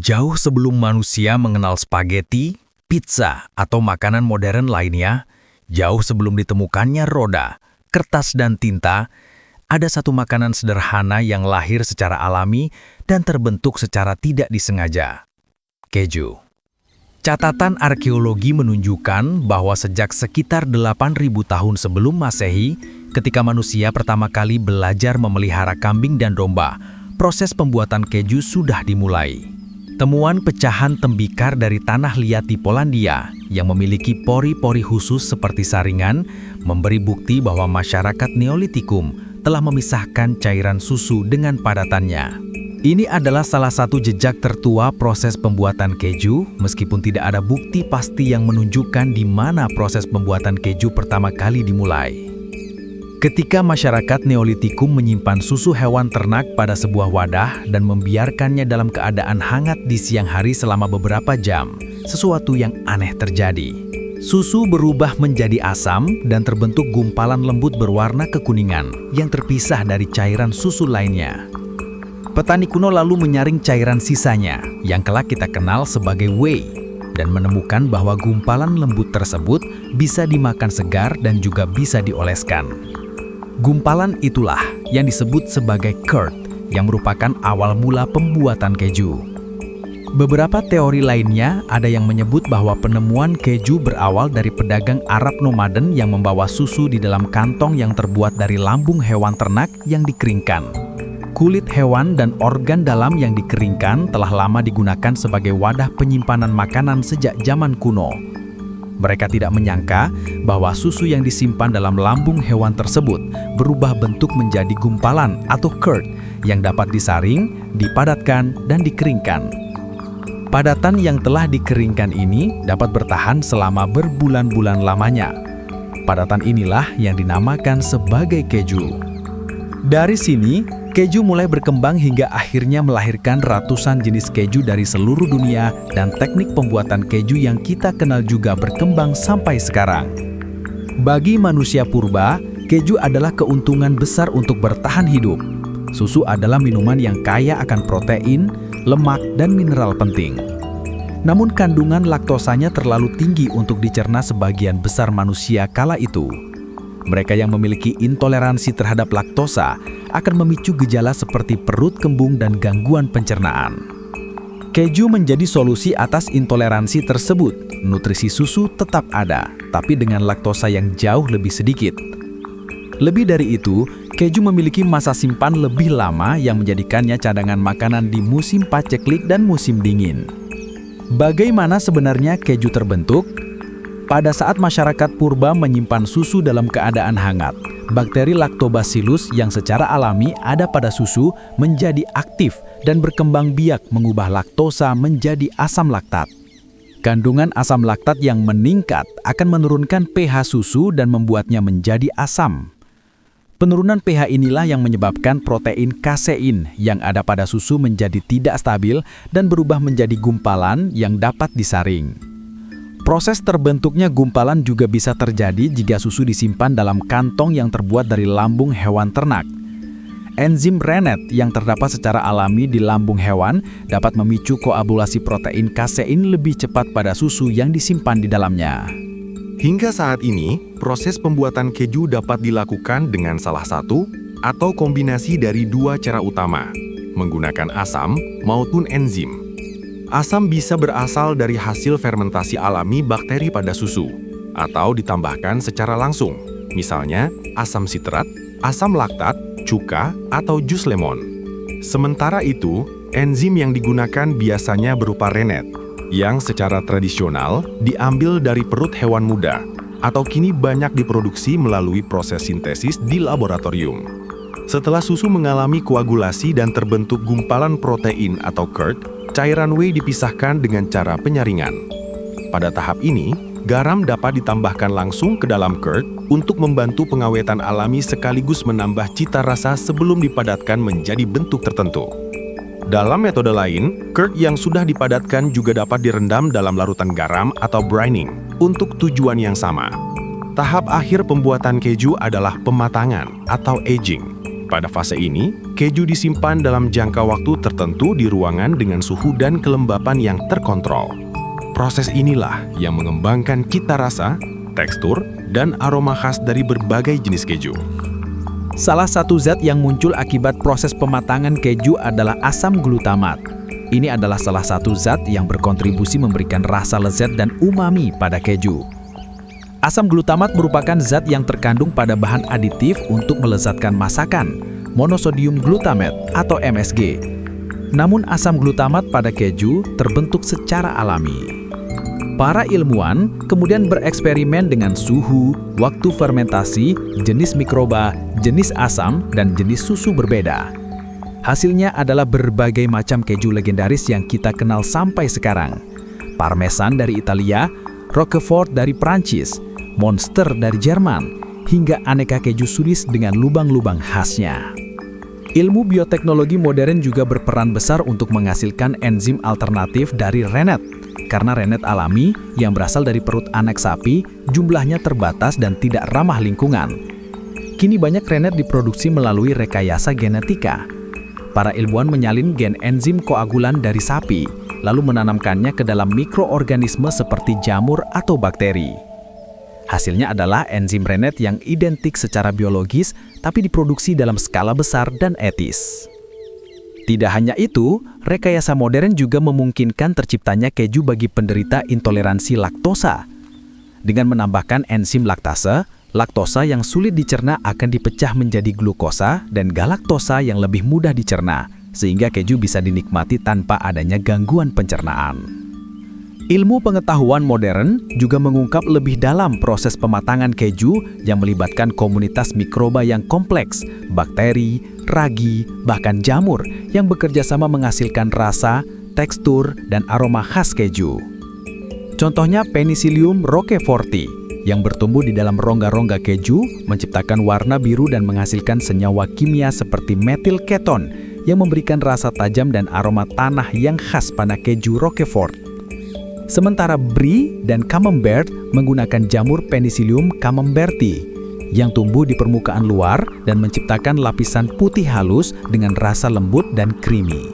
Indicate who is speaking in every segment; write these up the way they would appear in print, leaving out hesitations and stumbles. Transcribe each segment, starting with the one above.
Speaker 1: Jauh sebelum manusia mengenal spaghetti, pizza, atau makanan modern lainnya, jauh sebelum ditemukannya roda, kertas, dan tinta, ada satu makanan sederhana yang lahir secara alami dan terbentuk secara tidak disengaja: keju. Catatan arkeologi menunjukkan bahwa sejak sekitar 8.000 tahun sebelum Masehi, ketika manusia pertama kali belajar memelihara kambing dan domba, proses pembuatan keju sudah dimulai. Temuan pecahan tembikar dari tanah liat di Polandia yang memiliki pori-pori khusus seperti saringan memberi bukti bahwa masyarakat Neolitikum telah memisahkan cairan susu dengan padatannya. Ini adalah salah satu jejak tertua proses pembuatan keju, meskipun tidak ada bukti pasti yang menunjukkan di mana proses pembuatan keju pertama kali dimulai. Ketika masyarakat Neolitikum menyimpan susu hewan ternak pada sebuah wadah dan membiarkannya dalam keadaan hangat di siang hari selama beberapa jam, sesuatu yang aneh terjadi. Susu berubah menjadi asam dan terbentuk gumpalan lembut berwarna kekuningan yang terpisah dari cairan susu lainnya. Petani kuno lalu menyaring cairan sisanya, yang kelak kita kenal sebagai whey, dan menemukan bahwa gumpalan lembut tersebut bisa dimakan segar dan juga bisa dioleskan. Gumpalan itulah yang disebut sebagai curd, yang merupakan awal mula pembuatan keju. Beberapa teori lainnya ada yang menyebut bahwa penemuan keju berawal dari pedagang Arab nomaden yang membawa susu di dalam kantong yang terbuat dari lambung hewan ternak yang dikeringkan. Kulit hewan dan organ dalam yang dikeringkan telah lama digunakan sebagai wadah penyimpanan makanan sejak zaman kuno. Mereka tidak menyangka bahwa susu yang disimpan dalam lambung hewan tersebut berubah bentuk menjadi gumpalan atau curd yang dapat disaring, dipadatkan, dan dikeringkan. Padatan yang telah dikeringkan ini dapat bertahan selama berbulan-bulan lamanya. Padatan inilah yang dinamakan sebagai keju. Dari sini, keju mulai berkembang hingga akhirnya melahirkan ratusan jenis keju dari seluruh dunia, dan teknik pembuatan keju yang kita kenal juga berkembang sampai sekarang. Bagi manusia purba, keju adalah keuntungan besar untuk bertahan hidup. Susu adalah minuman yang kaya akan protein, lemak, dan mineral penting. Namun kandungan laktosanya terlalu tinggi untuk dicerna sebagian besar manusia kala itu. Mereka yang memiliki intoleransi terhadap laktosa akan memicu gejala seperti perut kembung dan gangguan pencernaan. Keju menjadi solusi atas intoleransi tersebut. Nutrisi susu tetap ada, tapi dengan laktosa yang jauh lebih sedikit. Lebih dari itu, keju memiliki masa simpan lebih lama yang menjadikannya cadangan makanan di musim paceklik dan musim dingin. Bagaimana sebenarnya keju terbentuk? Pada saat masyarakat purba menyimpan susu dalam keadaan hangat, bakteri Lactobacillus yang secara alami ada pada susu menjadi aktif dan berkembang biak mengubah laktosa menjadi asam laktat. Kandungan asam laktat yang meningkat akan menurunkan pH susu dan membuatnya menjadi asam. Penurunan pH inilah yang menyebabkan protein kasein yang ada pada susu menjadi tidak stabil dan berubah menjadi gumpalan yang dapat disaring. Proses terbentuknya gumpalan juga bisa terjadi jika susu disimpan dalam kantong yang terbuat dari lambung hewan ternak. Enzim Rennet yang terdapat secara alami di lambung hewan dapat memicu koagulasi protein kasein lebih cepat pada susu yang disimpan di dalamnya.
Speaker 2: Hingga saat ini, proses pembuatan keju dapat dilakukan dengan salah satu atau kombinasi dari dua cara utama, menggunakan asam maupun enzim. Asam bisa berasal dari hasil fermentasi alami bakteri pada susu, atau ditambahkan secara langsung, misalnya asam sitrat, asam laktat, cuka, atau jus lemon. Sementara itu, enzim yang digunakan biasanya berupa rennet, yang secara tradisional diambil dari perut hewan muda, atau kini banyak diproduksi melalui proses sintesis di laboratorium. Setelah susu mengalami koagulasi dan terbentuk gumpalan protein atau curd, cairan whey dipisahkan dengan cara penyaringan. Pada tahap ini, garam dapat ditambahkan langsung ke dalam curd untuk membantu pengawetan alami sekaligus menambah cita rasa sebelum dipadatkan menjadi bentuk tertentu. Dalam metode lain, curd yang sudah dipadatkan juga dapat direndam dalam larutan garam atau brining untuk tujuan yang sama. Tahap akhir pembuatan keju adalah pematangan atau aging. Pada fase ini, keju disimpan dalam jangka waktu tertentu di ruangan dengan suhu dan kelembapan yang terkontrol. Proses inilah yang mengembangkan cita rasa, tekstur, dan aroma khas dari berbagai jenis keju.
Speaker 3: Salah satu zat yang muncul akibat proses pematangan keju adalah asam glutamat. Ini adalah salah satu zat yang berkontribusi memberikan rasa lezat dan umami pada keju. Asam glutamat merupakan zat yang terkandung pada bahan aditif untuk melezatkan masakan, monosodium glutamate atau MSG. Namun asam glutamat pada keju terbentuk secara alami. Para ilmuwan kemudian bereksperimen dengan suhu, waktu fermentasi, jenis mikroba, jenis asam, dan jenis susu berbeda. Hasilnya adalah berbagai macam keju legendaris yang kita kenal sampai sekarang. Parmesan dari Italia, Roquefort dari Prancis, Monster dari Jerman, hingga aneka keju Swiss dengan lubang-lubang khasnya. Ilmu bioteknologi modern juga berperan besar untuk menghasilkan enzim alternatif dari rennet. Karena rennet alami yang berasal dari perut anak sapi, jumlahnya terbatas dan tidak ramah lingkungan. Kini banyak rennet diproduksi melalui rekayasa genetika. Para ilmuwan menyalin gen enzim koagulan dari sapi, lalu menanamkannya ke dalam mikroorganisme seperti jamur atau bakteri. Hasilnya adalah enzim rennet yang identik secara biologis, tapi diproduksi dalam skala besar dan etis. Tidak hanya itu, rekayasa modern juga memungkinkan terciptanya keju bagi penderita intoleransi laktosa. Dengan menambahkan enzim laktase, laktosa yang sulit dicerna akan dipecah menjadi glukosa dan galaktosa yang lebih mudah dicerna, sehingga keju bisa dinikmati tanpa adanya gangguan pencernaan. Ilmu pengetahuan modern juga mengungkap lebih dalam proses pematangan keju yang melibatkan komunitas mikroba yang kompleks, bakteri, ragi, bahkan jamur yang bekerja sama menghasilkan rasa, tekstur, dan aroma khas keju. Contohnya Penicillium roqueforti yang bertumbuh di dalam rongga-rongga keju menciptakan warna biru dan menghasilkan senyawa kimia seperti metil keton yang memberikan rasa tajam dan aroma tanah yang khas pada keju Roquefort. Sementara Brie dan Camembert menggunakan jamur Penicillium camemberti yang tumbuh di permukaan luar dan menciptakan lapisan putih halus dengan rasa lembut dan creamy.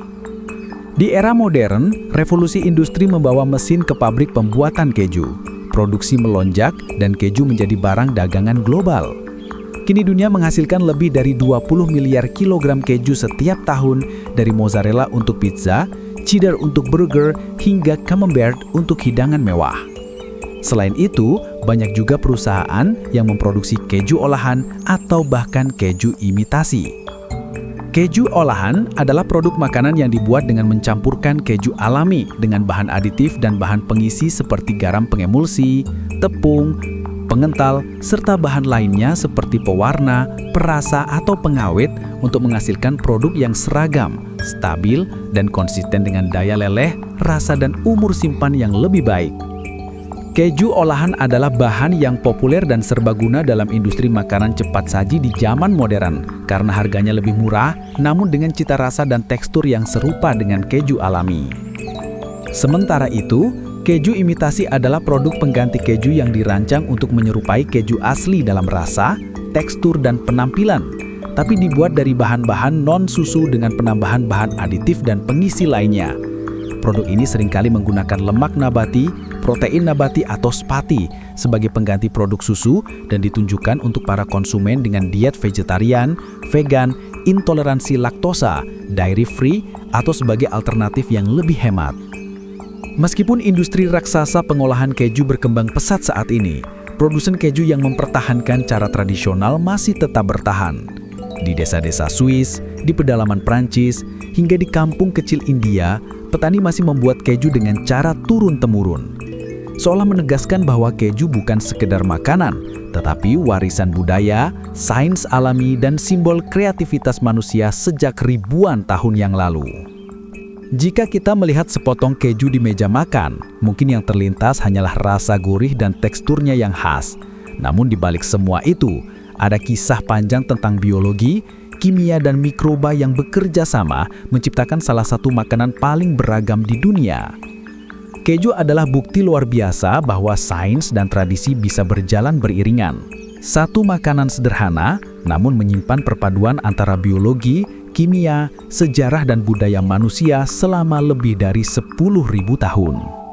Speaker 3: Di era modern, revolusi industri membawa mesin ke pabrik pembuatan keju. Produksi melonjak dan keju menjadi barang dagangan global. Kini dunia menghasilkan lebih dari 20 miliar kilogram keju setiap tahun, dari mozzarella untuk pizza, cheddar untuk burger, hingga camembert untuk hidangan mewah. Selain itu, banyak juga perusahaan yang memproduksi keju olahan atau bahkan keju imitasi. Keju olahan adalah produk makanan yang dibuat dengan mencampurkan keju alami dengan bahan aditif dan bahan pengisi seperti garam pengemulsi, tepung, pengental, serta bahan lainnya seperti pewarna, perasa, atau pengawet untuk menghasilkan produk yang seragam, stabil, dan konsisten dengan daya leleh, rasa, dan umur simpan yang lebih baik. Keju olahan adalah bahan yang populer dan serbaguna dalam industri makanan cepat saji di zaman modern karena harganya lebih murah, namun dengan cita rasa dan tekstur yang serupa dengan keju alami. Sementara itu, keju imitasi adalah produk pengganti keju yang dirancang untuk menyerupai keju asli dalam rasa, tekstur, dan penampilan, tapi dibuat dari bahan-bahan non-susu dengan penambahan bahan aditif dan pengisi lainnya. Produk ini seringkali menggunakan lemak nabati, protein nabati atau spati sebagai pengganti produk susu dan ditunjukkan untuk para konsumen dengan diet vegetarian, vegan, intoleransi laktosa, dairy free, atau sebagai alternatif yang lebih hemat. Meskipun industri raksasa pengolahan keju berkembang pesat saat ini, produsen keju yang mempertahankan cara tradisional masih tetap bertahan. Di desa-desa Swiss, di pedalaman Prancis, hingga di kampung kecil India, petani masih membuat keju dengan cara turun-temurun. Seolah menegaskan bahwa keju bukan sekedar makanan, tetapi warisan budaya, sains alami, dan simbol kreativitas manusia sejak ribuan tahun yang lalu. Jika kita melihat sepotong keju di meja makan, mungkin yang terlintas hanyalah rasa gurih dan teksturnya yang khas. Namun di balik semua itu, ada kisah panjang tentang biologi, kimia, dan mikroba yang bekerja sama menciptakan salah satu makanan paling beragam di dunia. Keju adalah bukti luar biasa bahwa sains dan tradisi bisa berjalan beriringan. Satu makanan sederhana namun menyimpan perpaduan antara biologi, kimia, sejarah dan budaya manusia selama lebih dari 10.000 tahun.